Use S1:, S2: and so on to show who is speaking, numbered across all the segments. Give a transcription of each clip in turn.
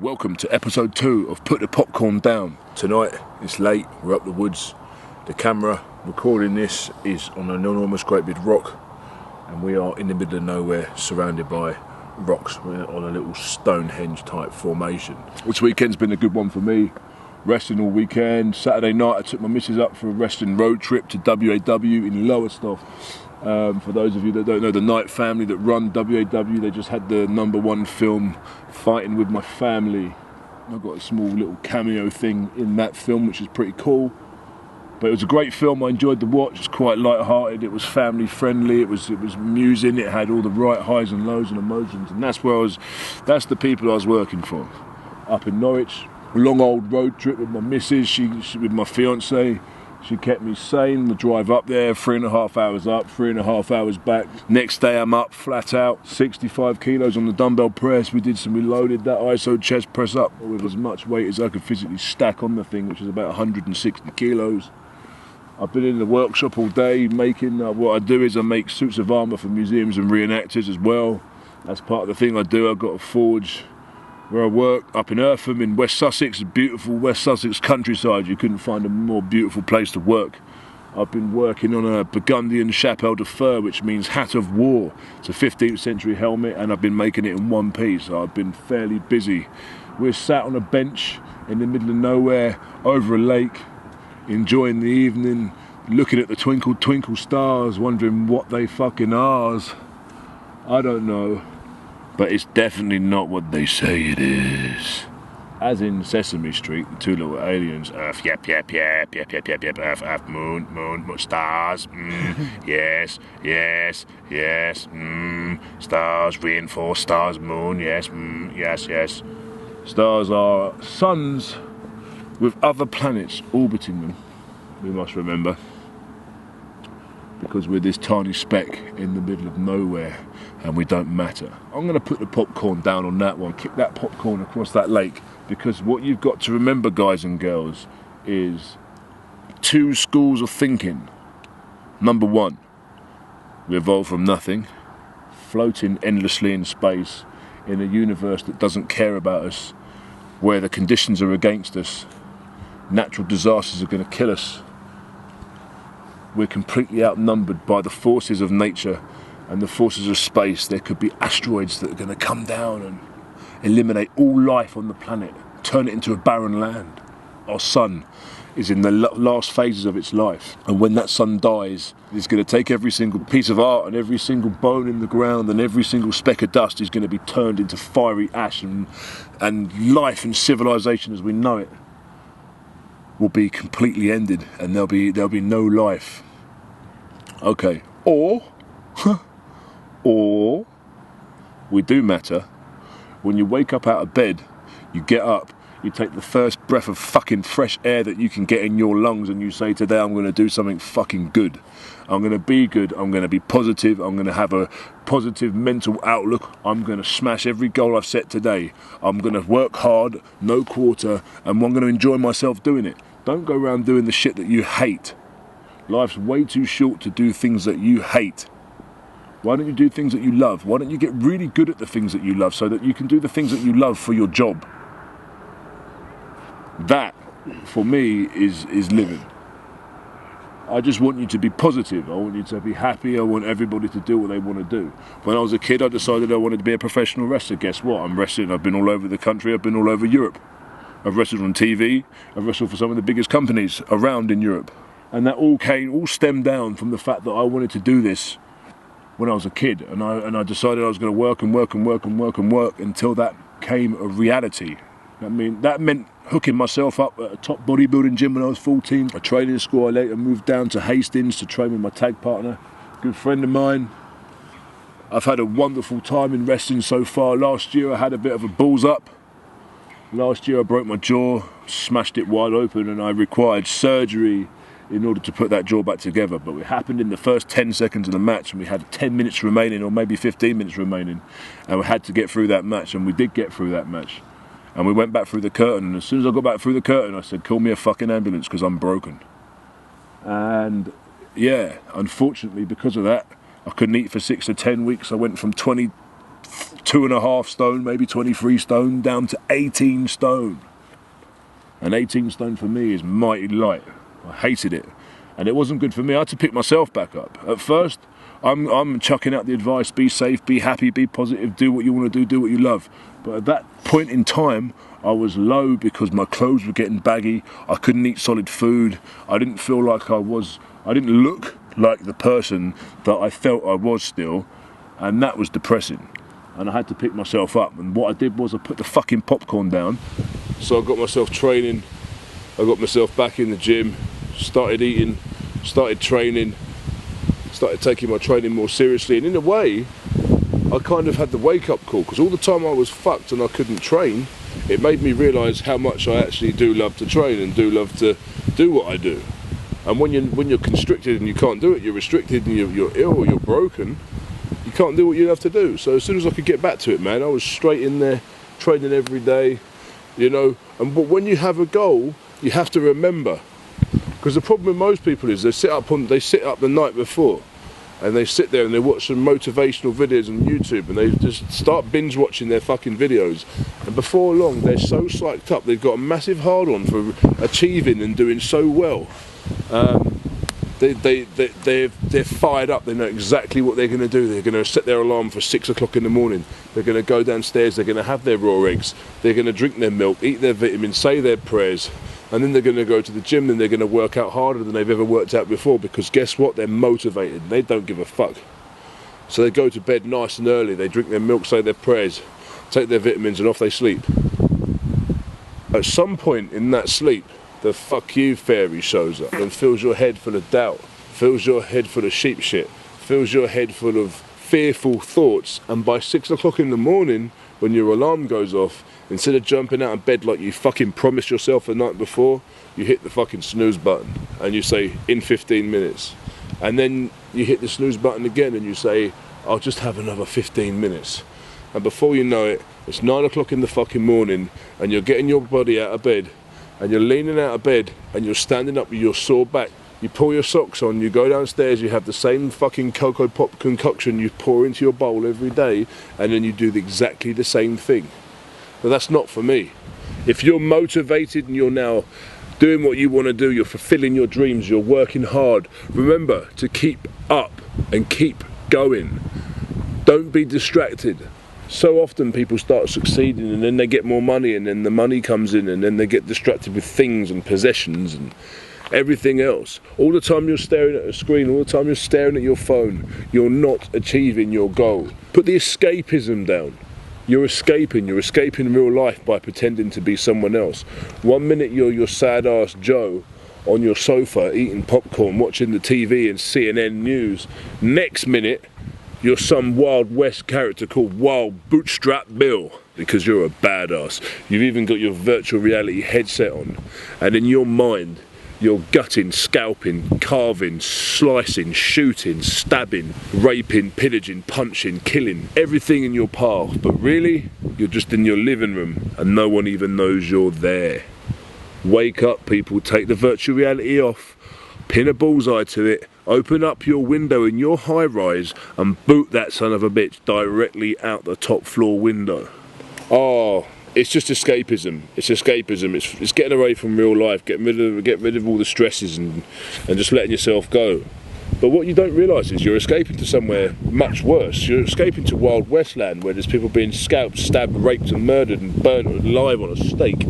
S1: Welcome to episode 2 of Put the Popcorn Down. Tonight, it's late, we're up the woods. The camera recording this is on an enormous great big rock, and we are in the middle of nowhere surrounded by rocks. We're on a little Stonehenge type formation. This weekend's been a good one for me. Resting all weekend. Saturday night I took my missus up for a resting road trip to WAW in Lowestoft. For those of you that don't know, the Knight family that run WAW, they just had the #1 film Fighting With My Family. I've got a small little cameo thing in that film, which is pretty cool. But it was a great film. I enjoyed the watch. It's quite light-hearted. It was family friendly. It was amusing. It had all the right highs and lows and emotions, and that's the people I was working for. Up in Norwich, a long old road trip with my missus. She with my fiance. She kept me sane. The drive up there, 3.5 hours up, 3.5 hours back. Next day I'm up, flat out, 65 kilos on the dumbbell press. We loaded that ISO chest press up with as much weight as I could physically stack on the thing, which is about 160 kilos. I've been in the workshop all day making, what I do is I make suits of armour for museums and reenactors as well. That's part of the thing I do. I've got a forge where I work up in Eartham in West Sussex, beautiful West Sussex countryside. You couldn't find a more beautiful place to work. I've been working on a Burgundian chapelle de fur, which means hat of war. It's a 15th century helmet, and I've been making it in one piece. So I've been fairly busy. We're sat on a bench in the middle of nowhere over a lake, enjoying the evening, looking at the twinkle twinkle stars, wondering what they fucking are. I don't know. But it's definitely not what they say it is. As in Sesame Street, the two little aliens, Earth, yep, Earth, moon, stars, yes, stars, reinforced stars, moon, yes. Stars are suns with other planets orbiting them, we must remember. Because we're this tiny speck in the middle of nowhere and we don't matter. I'm going to put the popcorn down on that one, kick that popcorn across that lake, because what you've got to remember, guys and girls, is 2 schools of thinking. Number 1, we evolved from nothing, floating endlessly in space in a universe that doesn't care about us, where the conditions are against us, natural disasters are going to kill us. We're completely outnumbered by the forces of nature and the forces of space. There could be asteroids that are going to come down and eliminate all life on the planet, turn it into a barren land. Our sun is in the last phases of its life, and when that sun dies, it's going to take every single piece of art and every single bone in the ground and every single speck of dust is going to be turned into fiery ash, and life and civilization as we know it will be completely ended, and there'll be no life. Okay, or we do matter. When you wake up out of bed, you get up, you take the first breath of fucking fresh air that you can get in your lungs, and you say, today I'm going to do something fucking good. I'm going to be good, I'm going to be positive, I'm going to have a positive mental outlook, I'm going to smash every goal I've set today, I'm going to work hard, no quarter, and I'm going to enjoy myself doing it. Don't go around doing the shit that you hate. Life's way too short to do things that you hate. Why don't you do things that you love? Why don't you get really good at the things that you love so that you can do the things that you love for your job? That, for me, is living. I just want you to be positive. I want you to be happy. I want everybody to do what they want to do. When I was a kid, I decided I wanted to be a professional wrestler. Guess what? I'm wrestling. I've been all over the country. I've been all over Europe. I've wrestled on TV. I've wrestled for some of the biggest companies around in Europe. And that all stemmed down from the fact that I wanted to do this when I was a kid. And I decided I was going to work until that came a reality. That meant hooking myself up at a top bodybuilding gym when I was 14. A training school. I later moved down to Hastings to train with my tag partner, a good friend of mine. I've had a wonderful time in wrestling so far. Last year I had a bit of a balls up. Last year I broke my jaw, smashed it wide open, and I required surgery in order to put that jaw back together. But it happened in the first 10 seconds of the match, and we had 10 minutes remaining, or maybe 15 minutes remaining, and we had to get through that match, and we did get through that match. And we went back through the curtain, and as soon as I got back through the curtain, I said, call me a fucking ambulance, because I'm broken. And yeah, unfortunately, because of that, I couldn't eat for 6 to 10 weeks. I went from 22 2.5 stone, maybe 23 stone, down to 18 stone. And 18 stone for me is mighty light. I hated it. And it wasn't good for me. I had to pick myself back up. At first, I'm chucking out the advice, be safe, be happy, be positive, do what you want to do what you love. But at that point in time, I was low because my clothes were getting baggy. I couldn't eat solid food. I didn't feel like I didn't look like the person that I felt I was still. And that was depressing. And I had to pick myself up. And what I did was I put the fucking popcorn down. So I got myself training. I got myself back in the gym. Started eating. Started training. Started taking my training more seriously. And in a way, I kind of had the wake-up call. Because all the time I was fucked and I couldn't train, it made me realise how much I actually do love to train and do love to do what I do. And when you're constricted and you can't do it, you're restricted and you're ill or you're broken, you can't do what you have to do. So as soon as I could get back to it, man, I was straight in there, training every day, you know. But when you have a goal, you have to remember. Because the problem with most people is they sit up the night before, and they sit there and they watch some motivational videos on YouTube, and they just start binge watching their fucking videos. And before long, they're so psyched up, they've got a massive hard on for achieving and doing so well. They're fired up. They know exactly what they're going to do. They're going to set their alarm for 6 o'clock in the morning. They're going to go downstairs. They're going to have their raw eggs. They're going to drink their milk, eat their vitamins, say their prayers, and then they're going to go to the gym and they're going to work out harder than they've ever worked out before, because guess what? They're motivated. They don't give a fuck. So they go to bed nice and early. They drink their milk, say their prayers, take their vitamins, and off they sleep. At some point in that sleep, the fuck you fairy shows up and fills your head full of doubt, fills your head full of sheep shit, fills your head full of fearful thoughts, and by 6 o'clock in the morning, when your alarm goes off, instead of jumping out of bed like you fucking promised yourself the night before, you hit the fucking snooze button and you say, in 15 minutes. And then you hit the snooze button again and you say, I'll just have another 15 minutes. And before you know it, it's 9 o'clock in the fucking morning and you're getting your body out of bed, and you're leaning out of bed and you're standing up with your sore back. You pull your socks on, you go downstairs, you have the same fucking Cocoa Pop concoction you pour into your bowl every day, and then you do exactly the same thing. But that's not for me. If you're motivated and you're now doing what you want to do, you're fulfilling your dreams, you're working hard, remember to keep up and keep going. Don't be distracted. So often people start succeeding and then they get more money, and then the money comes in, and then they get distracted with things and possessions and everything else. All the time you're staring at a screen, all the time you're staring at your phone, you're not achieving your goal. Put the escapism down. You're escaping real life by pretending to be someone else. 1 minute you're your sad ass Joe on your sofa eating popcorn, watching the TV and CNN news. Next minute, you're some Wild West character called Wild Bootstrap Bill, because you're a badass. You've even got your virtual reality headset on, and in your mind, you're gutting, scalping, carving, slicing, shooting, stabbing, raping, pillaging, punching, killing, everything in your path. But really, you're just in your living room and no one even knows you're there. Wake up, people, take the virtual reality off, pin a bullseye to it, open up your window in your high rise and boot that son of a bitch directly out the top floor window. Oh, it's just escapism. It's escapism. It's getting away from real life, getting rid of all the stresses and just letting yourself go. But what you don't realise is you're escaping to somewhere much worse. You're escaping to Wild West land, where there's people being scalped, stabbed, raped and murdered and burnt alive on a stake.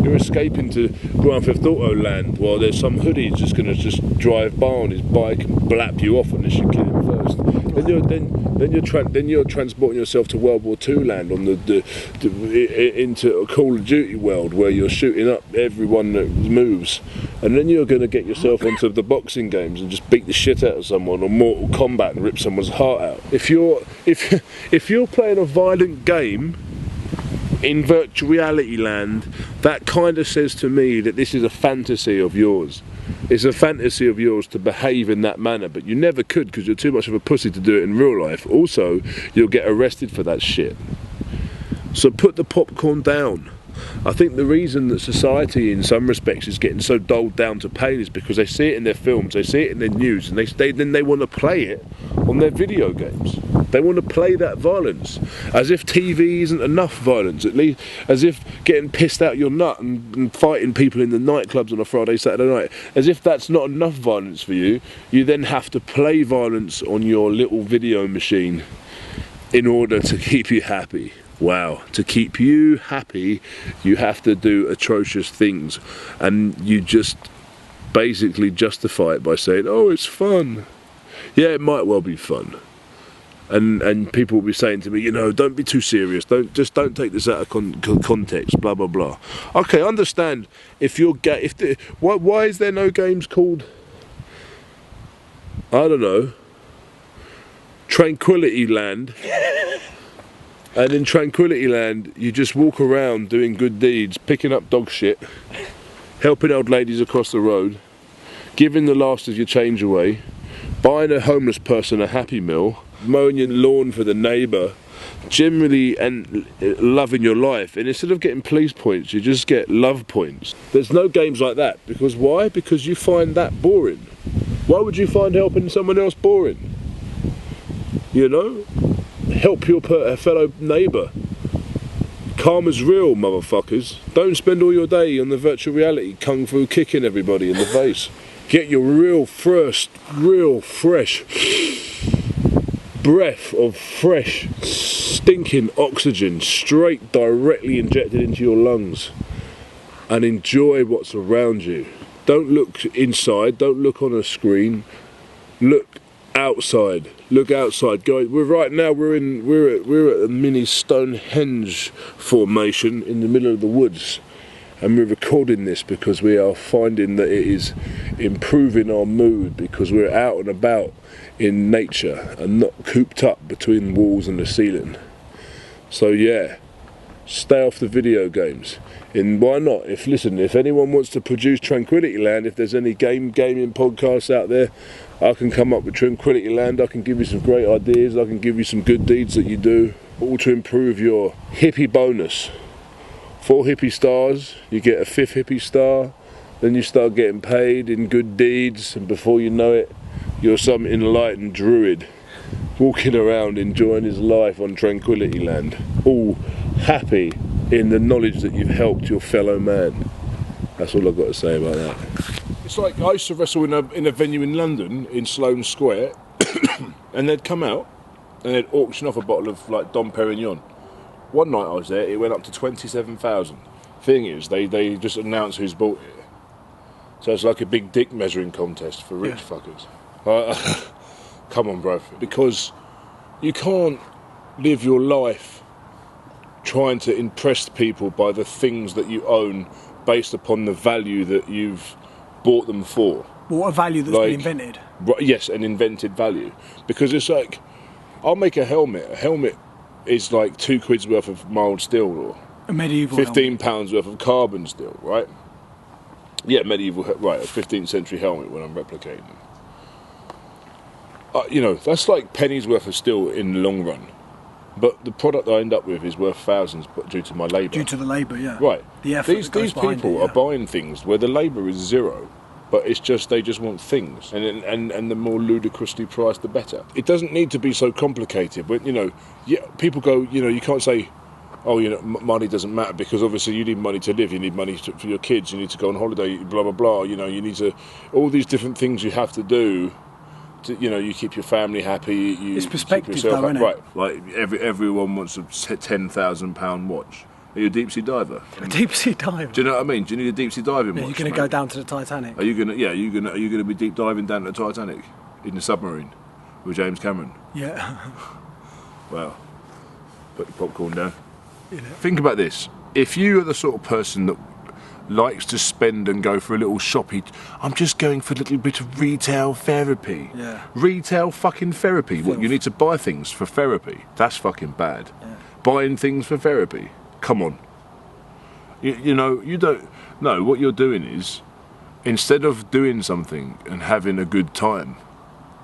S1: You're escaping to Grand Theft Auto land, while there's some hoodie just going to just drive by on his bike and blap you off unless you kill him first. Then you're transporting yourself to World War II land, on into a Call of Duty world where you're shooting up everyone that moves, and then you're going to get yourself onto the boxing games and just beat the shit out of someone, or Mortal Kombat and rip someone's heart out. If you're playing a violent game in virtual reality land, that kind of says to me that this is a fantasy of yours. It's a fantasy of yours to behave in that manner, but you never could because you're too much of a pussy to do it in real life. Also, you'll get arrested for that shit. So put the popcorn down. I think the reason that society in some respects is getting so dulled down to pain is because they see it in their films, they see it in their news, and then they want to play it on their video games. They want to play that violence, as if TV isn't enough violence, at least as if getting pissed out your nut and fighting people in the nightclubs on a Friday, Saturday night, as if that's not enough violence for you. You then have to play violence on your little video machine in order to keep you happy. Wow, to keep you happy, you have to do atrocious things, and you just basically justify it by saying, oh, it's fun. Yeah, it might well be fun. And people will be saying to me, you know, don't be too serious, don't take this out of context, blah blah blah. Okay, I understand if you're gay. Why is there no games called, I don't know, Tranquility Land? And in Tranquility Land, you just walk around doing good deeds, picking up dog shit, helping old ladies across the road, giving the last of your change away, buying a homeless person a Happy Meal, mowing your lawn for the neighbour, generally, and loving your life. And instead of getting police points, you just get love points. There's no games like that. Because why? Because you find that boring. Why would you find helping someone else boring? You know? Help your fellow neighbour. Karma's real, motherfuckers. Don't spend all your day on the virtual reality kung fu kicking everybody in the face. Get your real fresh breath of fresh, stinking oxygen straight directly injected into your lungs, and enjoy what's around you. Don't look inside, don't look on a screen, look outside. Look outside. We're at a mini Stonehenge formation in the middle of the woods, and we're recording this because we are finding that it is improving our mood, because we're out and about in nature and not cooped up between the walls and the ceiling. So yeah, stay off the video games. And why not? If anyone wants to produce Tranquility Land, if there's any gaming podcasts out there, I can come up with Tranquility Land. I can give you some great ideas. I can give you some good deeds that you do, all to improve your hippie bonus. 4 hippie stars, you get a 5th hippie star, then you start getting paid in good deeds, and before you know it, you're some enlightened druid walking around enjoying his life on Tranquility Land, all happy in the knowledge that you've helped your fellow man. That's all I've got to say about that. It's like I used to wrestle in a venue in London, in Sloane Square, and they'd come out and they'd auction off a bottle of like Dom Perignon. One night I was there, it went up to 27,000. Thing is, they just announced who's bought it. So it's like a big dick measuring contest for rich fuckers. Come on, bro. Because you can't live your life trying to impress people by the things that you own based upon the value that you've bought them for.
S2: Well, what a value that's been invented.
S1: Yes, an invented value. Because it's like, I'll make a helmet. A helmet is like £2 worth of mild steel, or
S2: a medieval
S1: £15 worth of carbon steel, right? Yeah, medieval, right, a 15th century helmet when I'm replicating them. You know, that's like pennies worth of steel in the long run. But the product I end up with is worth thousands, but due to my labour.
S2: Due to the labour, yeah.
S1: Right.
S2: The effort
S1: These people are buying things where the labour is zero, but it's just they just want things, and the more ludicrously priced, the better. It doesn't need to be so complicated. But you know, people go, you know, you can't say, oh, you know, money doesn't matter, because obviously you need money to live, you need money for your kids, you need to go on holiday, blah blah blah. You know, you need to, all these different things you have to do. You know, you keep your family happy.
S2: It's perspective, though, isn't it?
S1: Right, like everyone wants a £10,000 watch. Are you a deep sea diver?
S2: A deep sea diver.
S1: Do you know what I mean? Do you need a deep sea diving watch?
S2: You're going to go down to the Titanic.
S1: Are you going to? Yeah, are you going to be deep diving down to the Titanic in the submarine with James Cameron?
S2: Yeah.
S1: Wow. Put the popcorn down. You know. Think about this. If you are the sort of person that likes to spend and go for a little shoppy, I'm just going for a little bit of retail therapy.
S2: Yeah.
S1: Retail fucking therapy. What, you need to buy things for therapy? That's fucking bad.
S2: Yeah.
S1: Buying things for therapy? Come on. You know, you don't... No, what you're doing is, instead of doing something and having a good time,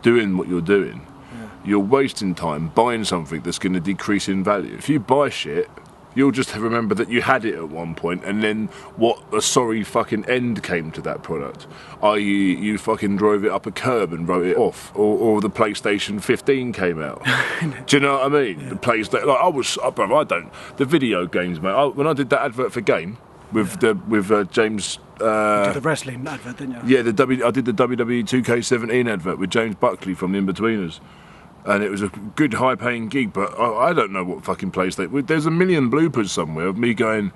S1: doing what you're doing, you're wasting time buying something that's going to decrease in value. If you buy shit, You'll just remember that you had it at one point, and then what a sorry fucking end came to that product. I.e., you fucking drove it up a curb and wrote it off, or the PlayStation 15 came out. Do you know what I mean? Yeah. The PlayStation, the video games, mate. When I did that advert for Game with James.
S2: You did the wrestling advert, didn't you?
S1: Yeah, I did the WWE 2K17 advert with James Buckley from The In-Betweeners. And it was a good high-paying gig, but I don't know what fucking PlayStation... There's a million bloopers somewhere of me going,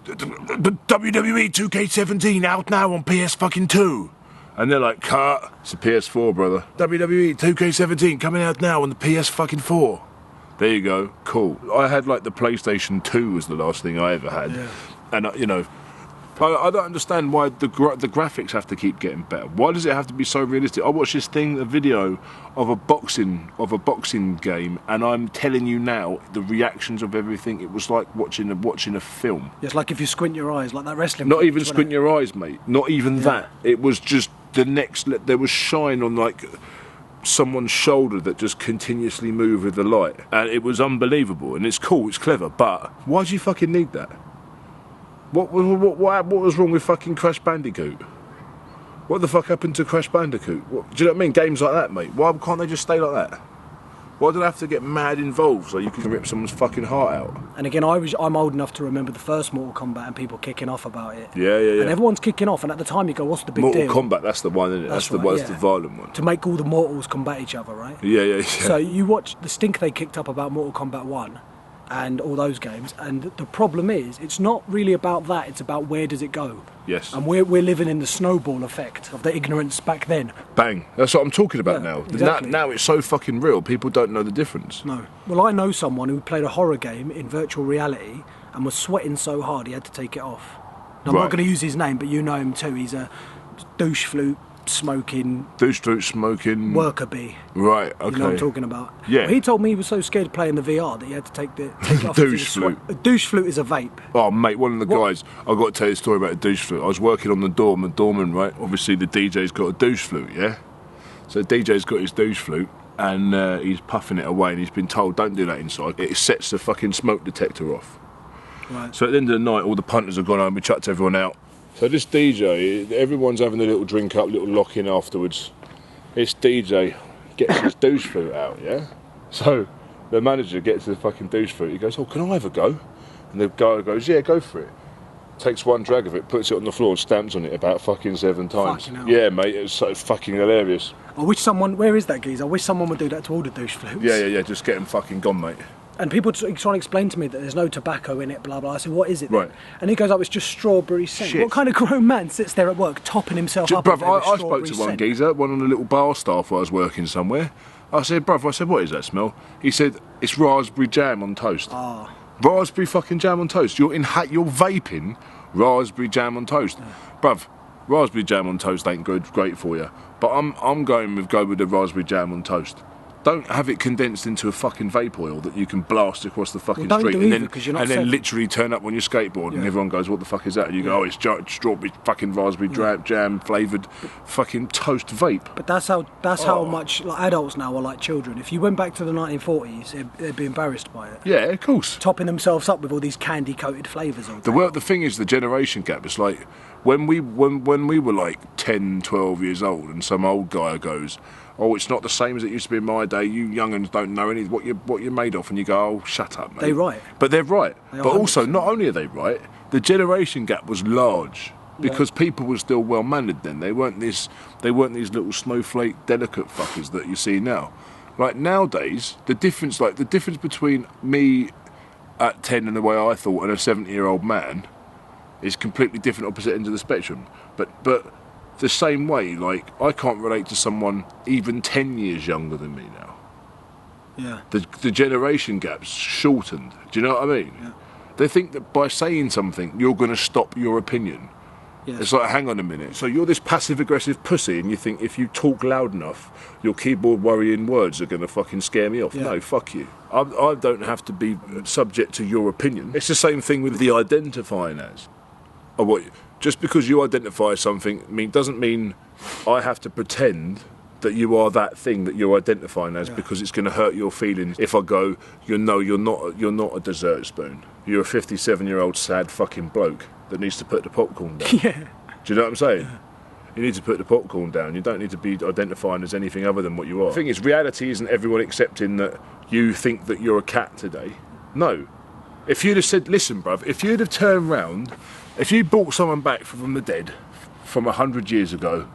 S1: the WWE 2K17 out now on PS fucking 2. And they're like, cut. It's a PS4, brother. WWE 2K17 coming out now on the PS fucking 4. There you go. Cool. I had like the PlayStation 2 was the last thing I ever had. Yeah. And, you know... I don't understand why the graphics have to keep getting better. Why does it have to be so realistic? I watched a video of a boxing game, and I'm telling you now, the reactions of everything, it was like watching a film.
S2: It's like if you squint your eyes, like that wrestling.
S1: Not even squint your eyes, mate. Not even that. It was just the next. There was shine on like someone's shoulder that just continuously moved with the light, and it was unbelievable. And it's cool, it's clever, but why do you fucking need that? What was wrong with fucking Crash Bandicoot? What the fuck happened to Crash Bandicoot? Do you know what I mean? Games like that, mate. Why can't they just stay like that? Why do they have to get mad involved so you can rip someone's fucking heart out?
S2: And again, I'm old enough to remember the first Mortal Kombat and people kicking off about it.
S1: Yeah.
S2: And everyone's kicking off, and at the time you go, what's the big deal?
S1: Mortal Kombat, that's the one, isn't it? That's the violent one.
S2: To make all the mortals combat each other, right?
S1: Yeah.
S2: So you watch the stink they kicked up about Mortal Kombat 1 and all those games, and the problem is, it's not really about that, it's about where does it go.
S1: Yes.
S2: And we're living in the snowball effect of the ignorance back then.
S1: Bang. That's what I'm talking about now.
S2: Exactly.
S1: Now it's so fucking real, people don't know the difference.
S2: No. Well, I know someone who played a horror game in virtual reality and was sweating so hard he had to take it off. Now, I'm not going to use his name, but you know him too. He's a douche flute smoking worker bee.
S1: Right, okay.
S2: You know what I'm talking about?
S1: Yeah.
S2: Well, he told me he was so scared of playing the VR that he had to take it off.
S1: Douche flute.
S2: A douche flute is a vape.
S1: Oh, mate, one of the guys, I've got to tell you a story about a douche flute. I was working on the doorman, right? Obviously, the DJ's got a douche flute, yeah? So the DJ's got his douche flute, and he's puffing it away, and he's been told, don't do that inside. It sets the fucking smoke detector off.
S2: Right.
S1: So at the end of the night, all the punters have gone home, we chucked everyone out. So this DJ, everyone's having a little drink up, little lock-in afterwards. This DJ gets his douche flute out, yeah? So the manager gets the fucking douche flute, he goes, oh, can I have a go? And the guy goes, yeah, go for it. Takes one drag of it, puts it on the floor and stamps on it about fucking 7 times.
S2: Fucking hell.
S1: Yeah, mate, it's so fucking hilarious.
S2: I wish someone, where is that geezer? I wish someone would do that to all the douche flutes.
S1: Yeah, just get them fucking gone, mate.
S2: And people trying to explain to me that there's no tobacco in it, blah, blah. I said, what is it then?
S1: Right.
S2: And he goes, oh, it's just strawberry scent.
S1: Shit.
S2: What kind of grown man sits there at work topping himself up
S1: Bruv,
S2: with
S1: I spoke to one
S2: scent?
S1: geezer, one of the little bar staff while I was working somewhere. I said, bruv, what is that smell? He said, it's raspberry jam on toast.
S2: Ah.
S1: Raspberry fucking jam on toast. You're vaping raspberry jam on toast.
S2: Yeah.
S1: Bruv, raspberry jam on toast ain't great for you. But I'm going with the raspberry jam on toast. Don't have it condensed into a fucking vape oil that you can blast across the fucking street and then literally turn up on your skateboard and everyone goes, what the fuck is that? And you go, oh, it's strawberry fucking raspberry jam flavoured fucking toast vape.
S2: But that's how much like adults now are like children. If you went back to the 1940s, they'd be embarrassed by it.
S1: Yeah, of course.
S2: Topping themselves up with all these candy coated flavours.
S1: The thing is the generation gap. It's like when we were like 10, 12 years old and some old guy goes, oh, it's not the same as it used to be in my day. You young'uns don't know what you're made of, and you go, oh, shut up, mate.
S2: They're right.
S1: But they're right.
S2: They
S1: but also, not only are they right, the generation gap was large because people were still well mannered then. They weren't these little snowflake delicate fuckers that you see now. Like nowadays, the difference between me at 10 and the way I thought and a 70-year-old man is completely different, opposite ends of the spectrum. But the same way, like, I can't relate to someone even 10 years younger than me now.
S2: Yeah.
S1: The generation gap's shortened. Do you know what I mean?
S2: Yeah.
S1: They think that by saying something, you're going to stop your opinion.
S2: Yes.
S1: It's like, hang on a minute. So you're this passive-aggressive pussy, and you think if you talk loud enough, your keyboard-worrying words are going to fucking scare me off.
S2: Yeah.
S1: No, fuck you. I don't have to be subject to your opinion. It's the same thing with the identifying as. Just because you identify as something doesn't mean I have to pretend that you are that thing that you're identifying as, because it's going to hurt your feelings if I go, you're not a dessert spoon. You're a 57-year-old sad fucking bloke that needs to put the popcorn down.
S2: Yeah.
S1: Do you know what I'm saying? Yeah. You need to put the popcorn down. You don't need to be identifying as anything other than what you are. The thing is, reality isn't everyone accepting that you think that you're a cat today. No. If you'd have said, listen, bruv, if you'd have turned round, if you brought someone back from the dead from 100 years ago,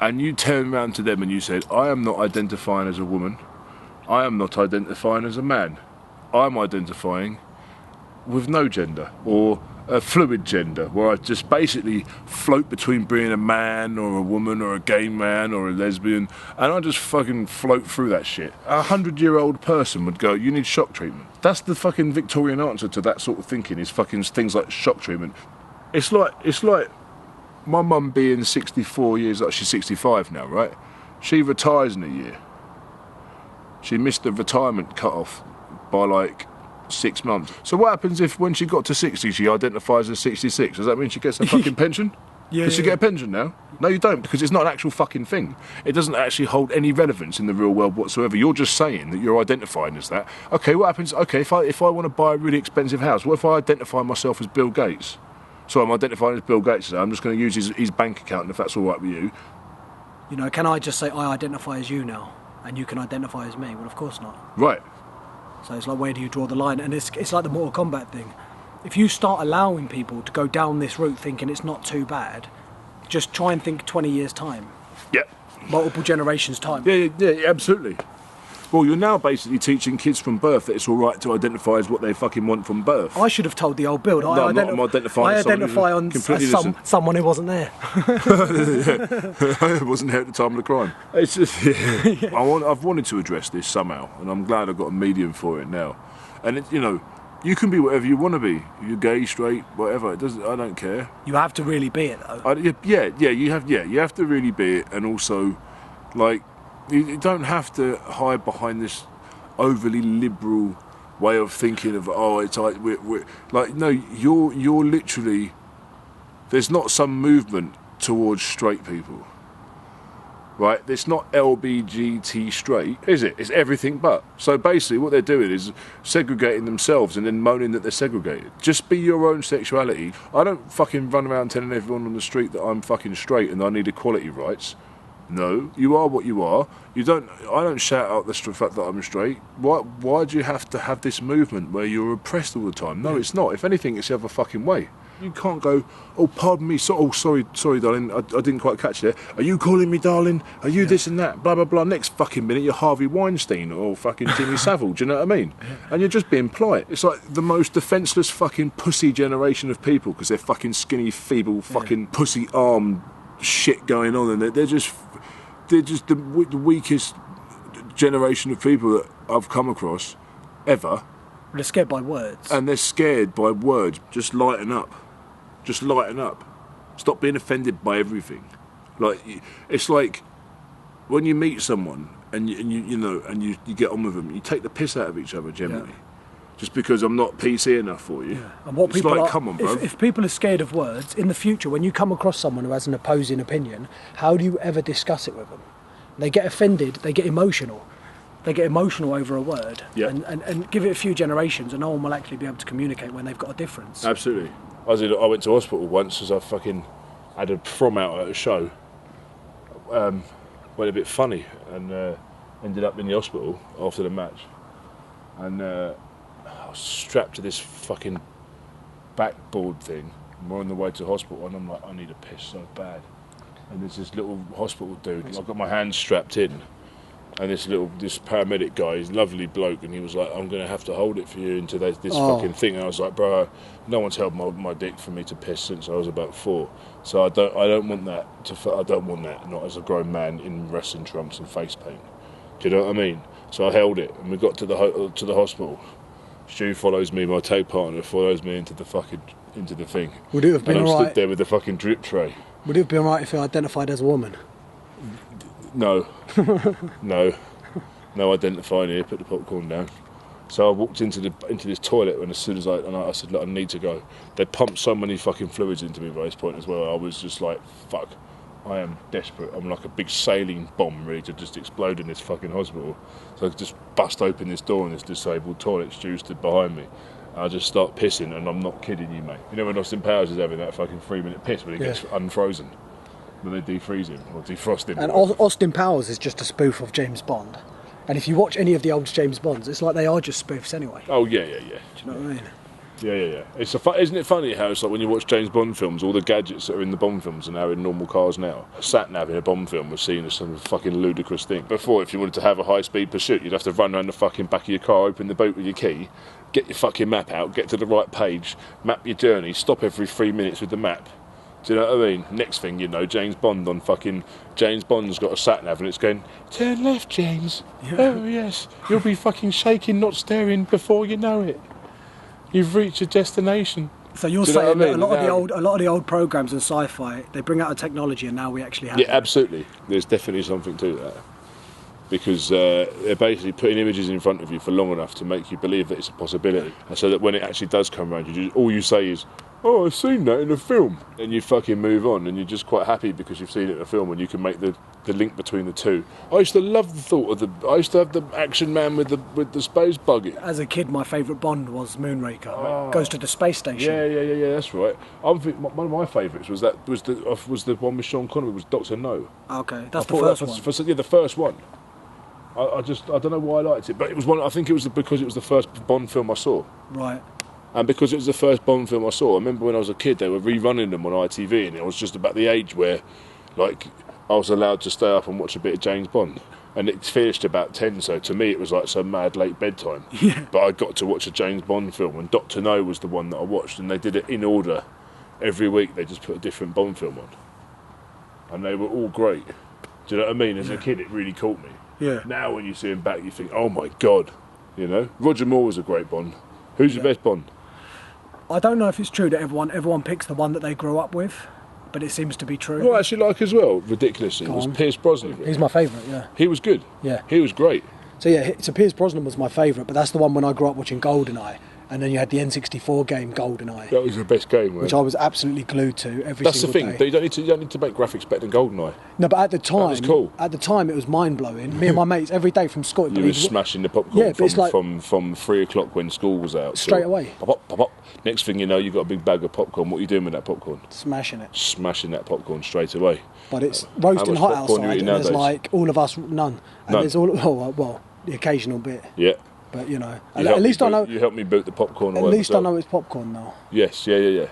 S1: and you turned round to them and you said, I am not identifying as a woman, I am not identifying as a man, I'm identifying with no gender, or a fluid gender, where I just basically float between being a man or a woman or a gay man or a lesbian, and I just fucking float through that shit. A 100-year-old person would go, you need shock treatment. That's the fucking Victorian answer to that sort of thinking, is fucking things like shock treatment. It's like my mum being 64 years old, she's 65 now, right? She retires in a year. She missed the retirement cut-off by like 6 months. So what happens if when she got to 60 she identifies as 66? Does that mean she gets a fucking pension?
S2: Yeah.
S1: Does she get a pension now? No, you don't, because it's not an actual fucking thing. It doesn't actually hold any relevance in the real world whatsoever. You're just saying that you're identifying as that. Okay, what happens? Okay, if I want to buy a really expensive house, what if I identify myself as Bill Gates? So I'm identifying as Bill Gates today. I'm just going to use his bank account, if that's all right with you.
S2: You know, can I just say I identify as you now, and you can identify as me? Well, of course not.
S1: Right.
S2: So it's like, where do you draw the line? And it's like the Mortal Kombat thing. If you start allowing people to go down this route thinking it's not too bad, just try and think 20 years' time.
S1: Yep.
S2: Multiple generations' time.
S1: Yeah, absolutely. Well, you're now basically teaching kids from birth that it's all right to identify as what they fucking want from birth.
S2: I should have told the old build.
S1: I'm identifying
S2: as someone who wasn't there.
S1: I wasn't here at the time of the crime. It's just, yeah. I've wanted to address this somehow, and I'm glad I've got a medium for it now. And you can be whatever you want to be. You're gay, straight, whatever. I don't care.
S2: You have to really be it, though.
S1: You have to really be it, and also, like, you don't have to hide behind this overly liberal way of thinking of, it's like we're like, no, you're literally, there's not some movement towards straight people, right? It's not LBGT straight, is it? It's everything but. So basically what they're doing is segregating themselves and then moaning that they're segregated. Just be your own sexuality. I don't fucking run around telling everyone on the street that I'm fucking straight and I need equality rights. No, you are what you are. I don't shout out the fact that I'm straight. Why do you have to have this movement where you're oppressed all the time? No, it's not. If anything, it's the other fucking way. You can't go, oh, pardon me, sorry, darling, I didn't quite catch that. Are you calling me darling? Are you this and that? Blah, blah, blah. Next fucking minute, you're Harvey Weinstein or fucking Jimmy Savile, do you know what I mean? And you're just being polite. It's like the most defenceless fucking pussy generation of people, because they're fucking skinny, feeble, fucking pussy-armed shit going on, and they're just the weakest generation of people that I've come across ever.
S2: They're scared by words.
S1: And they're scared by words. Just lighten up. Just lighten up. Stop being offended by everything. Like, it's like when you meet someone and you get on with them, you take the piss out of each other generally. Yeah. Just because I'm not PC enough for you.
S2: Yeah. And what
S1: it's
S2: people
S1: like,
S2: are,
S1: come on, bro.
S2: If people are scared of words, in the future, when you come across someone who has an opposing opinion, how do you ever discuss it with them? They get offended, they get emotional. They get emotional over a word.
S1: Yeah.
S2: And give it a few generations and no one will actually be able to communicate when they've got a difference.
S1: Absolutely. I went to hospital once because I fucking had a prom out at a show. Went a bit funny and ended up in the hospital after the match. And I was strapped to this fucking backboard thing. And we're on the way to hospital and I'm like, I need a piss so bad. And there's this little hospital dude, and I've got my hands strapped in. And this paramedic guy, he's a lovely bloke, and he was like, I'm going to have to hold it for you into this fucking thing. And I was like, bro, no one's held my dick for me to piss since I was about 4. So I don't want that. I don't want that, not as a grown man in wrestling trunks and face paint. Do you know what I mean? So I held it, and we got to the hospital. Stu follows me, my tag partner follows me into the thing.
S2: Would it have been
S1: and I'm
S2: alright?
S1: stood there with the fucking drip tray.
S2: Would it have been alright if he identified as a woman?
S1: No. No identifying here, put the popcorn down. So I walked into this toilet, and as soon as I said, look, I need to go. They pumped so many fucking fluids into me by this point as well. I was just like, fuck. I am desperate. I'm like a big sailing bomb ready to just explode in this fucking hospital. So I could just bust open this door and this disabled toilet stew stood behind me. I just start pissing, and I'm not kidding you, mate. You know when Austin Powers is having that fucking 3-minute piss when he gets unfrozen? When they defreeze him, or defrost him.
S2: And Austin Powers is just a spoof of James Bond. And if you watch any of the old James Bonds, it's like they are just spoofs anyway.
S1: Oh, yeah.
S2: Do you know what I mean?
S1: Yeah. Isn't it funny how it's like when you watch James Bond films, all the gadgets that are in the Bond films are now in normal cars now. A sat-nav in a Bond film was seen as some fucking ludicrous thing. Before, if you wanted to have a high-speed pursuit, you'd have to run around the fucking back of your car, open the boot with your key, get your fucking map out, get to the right page, map your journey, stop every 3 minutes with the map. Do you know what I mean? Next thing you know, James Bond on fucking... James Bond's got a sat-nav and it's going, turn left, James. Yeah. Oh, yes. You'll be fucking shaking, not staring before you know it. You've reached your destination.
S2: So you're saying that a lot of the old programmes in sci-fi, they bring out a technology and now we actually have it.
S1: Yeah, absolutely. There's definitely something to that. Because they're basically putting images in front of you for long enough to make you believe that it's a possibility. And so that when it actually does come around, all you say is, oh, I've seen that in a film. And you fucking move on, and you're just quite happy because you've seen it in a film and you can make the link between the two. I used to love the thought of I used to have the action man with the space buggy.
S2: As a kid, my favourite Bond was Moonraker. Oh. Goes to the space station.
S1: Yeah, that's right. One of my favourites was the one with Sean Connery, was Dr. No.
S2: Okay, that's the first one.
S1: Yeah, the first one. I don't know why I liked it, but it was one. I think it was because it was the first Bond film I saw.
S2: Right.
S1: And because it was the first Bond film I saw, I remember when I was a kid, they were rerunning them on ITV, and it was just about the age where, like, I was allowed to stay up and watch a bit of James Bond. And it finished about 10, so to me it was like some mad late bedtime.
S2: Yeah.
S1: But I got to watch a James Bond film, and Dr. No was the one that I watched, and they did it in order. Every week they just put a different Bond film on. And they were all great. Do you know what I mean? As a kid, it really caught me.
S2: Yeah.
S1: Now when you see him back, you think, oh my God. You know? Roger Moore was a great Bond. Who's your best Bond?
S2: I don't know if it's true that everyone picks the one that they grew up with, but it seems to be true.
S1: Well, I actually like as well, ridiculously, was Pierce Brosnan.
S2: He's my favourite, yeah.
S1: He was good.
S2: Yeah.
S1: He was great.
S2: So Pierce Brosnan was my favourite, but that's the one when I grew up watching GoldenEye. And then you had the N64 game GoldenEye.
S1: That was the best game,
S2: which I was absolutely glued to every single day.
S1: That's the thing. You don't need to make graphics better than GoldenEye.
S2: No, but at the time,
S1: that was cool.
S2: At the time, it was mind blowing. Me and my mates every day from school.
S1: You were smashing the popcorn from 3 o'clock when school was out.
S2: Straight away.
S1: Pop, pop, pop, pop. Next thing you know, you've got a big bag of popcorn. What are you doing with that popcorn?
S2: Smashing it.
S1: Smashing that popcorn straight away.
S2: But it's roasting hot outside, and there's like all of us none. And there's the occasional bit.
S1: Yeah.
S2: But you know, at least I know.
S1: You helped me boot the popcorn.
S2: At least I know it's popcorn now.
S1: Yes, yeah.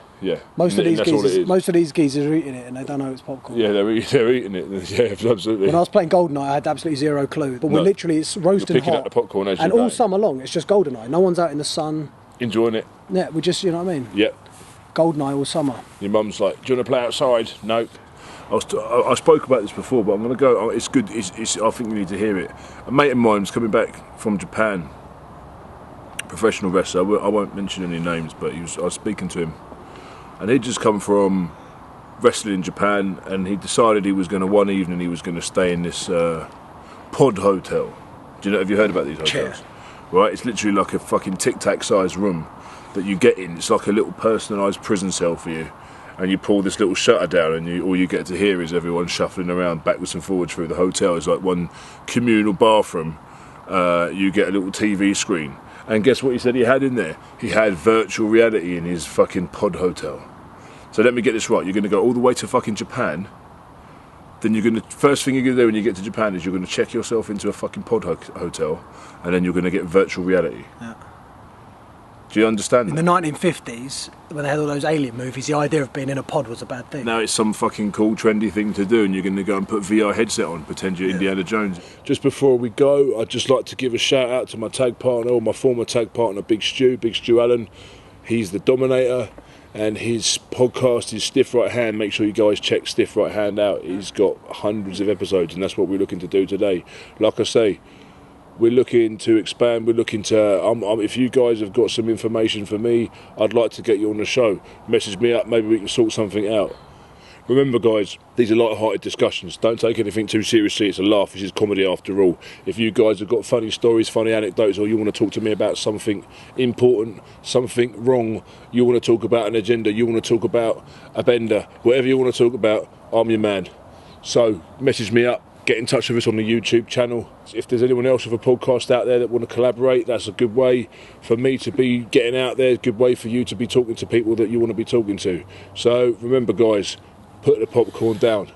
S2: Most of these geezers are eating it, and they don't know it's popcorn.
S1: Yeah, they're eating it. Yeah, absolutely.
S2: When I was playing GoldenEye, I had absolutely zero clue. But we're literally it's roasting
S1: picking
S2: hot.
S1: Up the popcorn as
S2: and all summer long, it's just GoldenEye. No one's out in the sun.
S1: Enjoying it.
S2: Yeah, we just, you know what I mean.
S1: Yeah.
S2: GoldenEye all summer.
S1: Your mum's like, do you want to play outside? No. I spoke about this before, but I'm going to go. It's good. I think you need to hear it. A mate of mine's coming back from Japan. Professional wrestler. I won't mention any names, but I was speaking to him, and he'd just come from wrestling in Japan, and he decided he was going to stay in this pod hotel. Have you heard about these hotels?
S2: Yeah.
S1: Right, it's literally like a fucking tic-tac sized room that you get in. It's like a little personalised prison cell for you, and you pull this little shutter down, and all you get to hear is everyone shuffling around backwards and forwards through the hotel. It's like one communal bathroom. You get a little TV screen. And guess what he said he had in there? He had virtual reality in his fucking pod hotel. So let me get this right. You're going to go all the way to fucking Japan. Then first thing you're going to do when you get to Japan is you're going to check yourself into a fucking pod hotel, and then you're going to get virtual reality.
S2: Yeah.
S1: Do you understand
S2: that? In the 1950s, when they had all those alien movies, the idea of being in a pod was a bad thing.
S1: Now it's some fucking cool, trendy thing to do, and you're going to go and put VR headset on, pretend you're Indiana Jones. Just before we go, I'd just like to give a shout out to my tag partner, or my former tag partner, Big Stu Allen. He's the Dominator, and his podcast is Stiff Right Hand. Make sure you guys check Stiff Right Hand out. He's got hundreds of episodes, and that's what we're looking to do today. Like I say, we're looking to expand. We're looking to. If you guys have got some information for me, I'd like to get you on the show. Message me up. Maybe we can sort something out. Remember, guys, these are light-hearted discussions. Don't take anything too seriously. It's a laugh. This is comedy after all. If you guys have got funny stories, funny anecdotes, or you want to talk to me about something important, something wrong, you want to talk about an agenda, you want to talk about a bender, whatever you want to talk about, I'm your man. So message me up. Get in touch with us on the YouTube channel. If there's anyone else with a podcast out there that want to collaborate, that's a good way for me to be getting out there, a good way for you to be talking to people that you want to be talking to. So remember guys, put the popcorn down.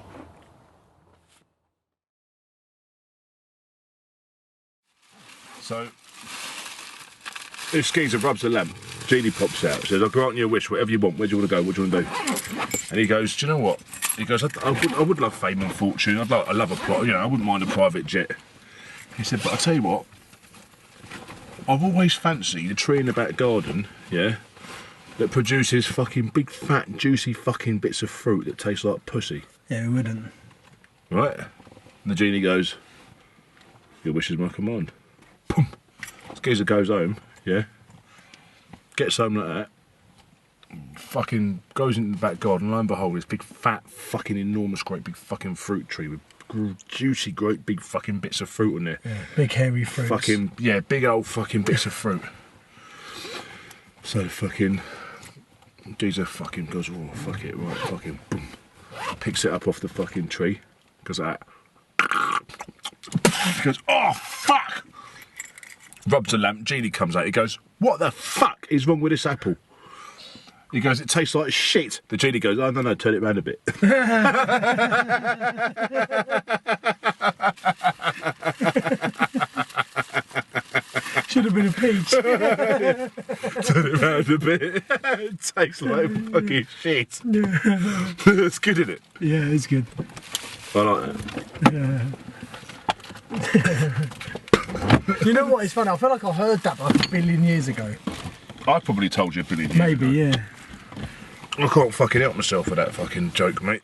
S1: So this geezer rubs the lamp. Genie pops out, says, I'll grant you a wish, whatever you want, where do you want to go, what do you want to do? And he goes, do you know what? He goes, I would love fame and fortune, I love a, I wouldn't mind a private jet. He said, but I'll tell you what, I've always fancied a tree in the back garden, yeah, that produces fucking big fat juicy fucking bits of fruit that taste like pussy.
S2: Yeah, who wouldn't?
S1: Right? And the genie goes, your wish is my command. Boom. This geezer goes home, yeah, gets home like that, fucking goes into the back garden, lo and behold, this big fat fucking enormous great big fucking fruit tree with juicy great big fucking bits of fruit on there.
S2: Yeah, big hairy fruits.
S1: Fucking, yeah, big old fucking bits of fruit. So fucking geezer fucking goes, oh fuck it, right, fucking boom. Picks it up off the fucking tree, goes like that. He goes, oh fuck! Rubs the lamp, genie comes out, he goes, what the fuck is wrong with this apple? He goes, it tastes like shit. The genie goes, oh no, turn it round a bit.
S2: Should have been a peach.
S1: Turn it round a bit. It tastes like fucking shit. It's good, isn't it?
S2: Yeah, it's good.
S1: I like that.
S2: Yeah. You know what, it's funny, I feel like I heard that like a billion years ago.
S1: I probably told you a billion years
S2: Maybe,
S1: ago.
S2: yeah.
S1: I can't fucking help myself with that fucking joke, mate.